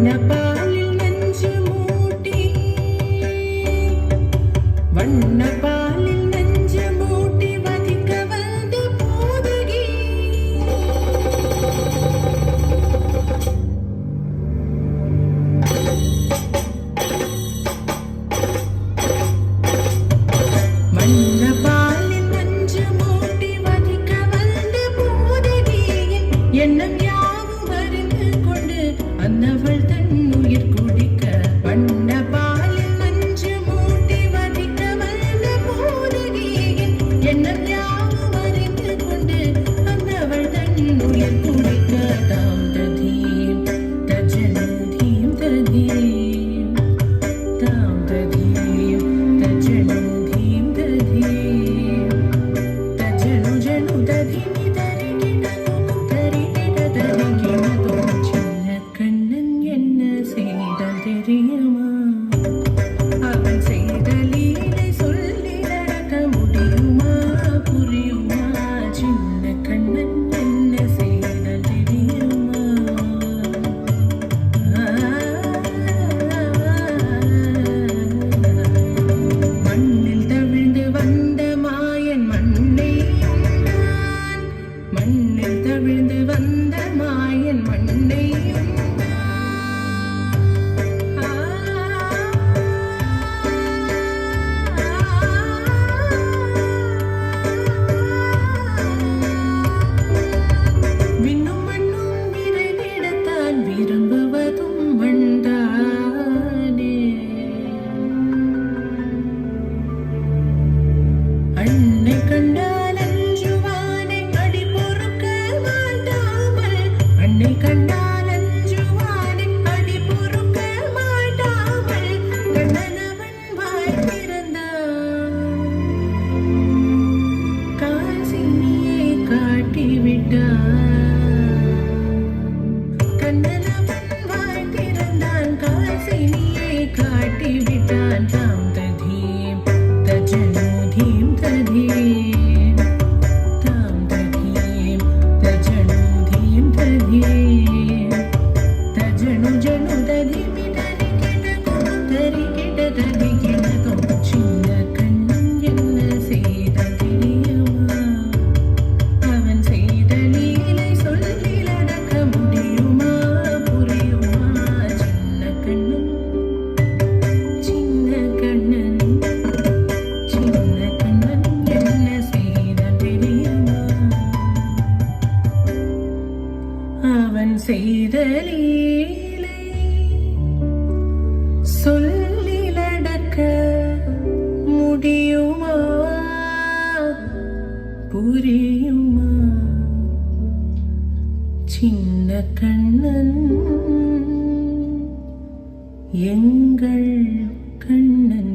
வண்ணப்பாலில் நஞ்சு மூட்டி வண்ணப்பாலில் நஞ்சு மூட்டி வதிக்க வந்த போதகி வண்ணப்பாலில் நஞ்சு மூட்டி வதிக்க வந்த போதகியின் எண்ணம் யாவும் அறிந்து கொண்டு அன்னவள் தன் உயிர் குடிக்க வண்ணப்பாலில் நஞ்சு மூட்டி வதிக்க வந்த போதகியின் எண்ணம் யாவும் அறிந்து கொண்டு அன்னவள் தன் உயிர் குடிக்க தாம் ததீம் தஜனதீம் ததீம் தாம் ததீம் தஜனதீம் ததீம் தஜனு ஜனு ததீமி தரிகிட தரிகிட தரிகிட சின்ன கண்ணன் என்ன செய்தால் தெரியுமா? அவன் செய்த லீலை சொல்லி நடக்க முடியுமா? புரியுமா? சின்ன கண்ணன் என்ன செய்தால் தெரியுமா? மண்ணில் தவிழ்ந்து வந்த மாயன் மண்ணை உண்டான். மண்ணில் தவிழ்ந்து வந்த மாயன் மண்ணை விண்ணும் மண்ணும் நிறைவிடத்தான் விரும்புவதும் மண்தானே. அன்னை கண்டால் அஞ்சுவானை அடி பொறுக்க மாட்டாமல் அன்னை கண்டால் அஞ்சுவானை அடி பொறுக்க மாட்டாமல் கண்ணனவன் வாய் திறந்தான். காசினியை காட்டிவிட்டான். கண்ணனவன் வாய் திறந்தான். காசினியை காட்டிவிட்டான். தாம் ததீம் தஜனு தீம் ததீம் தாம் ததீம் தஜனு தீம் ததீம் தஜனு ஜனு ததீமி தரிகிட தரிகிட சின்ன கண்ணன் என்ன செய்தால் தெரியுமா? அவன் செய்த லீலை சொல்லி நடக்க முடியுமா? புரியுமா? சின்ன கண்ணன் சின்ன கண்ணன் சின்ன கண்ணன் என்ன செய்தால் தெரியுமா? அவன் செய்த லீலை சொல்லி நடக்க முடியுமா? புரியுமா? சின்ன கண்ணன் எங்கள் கண்ணன்.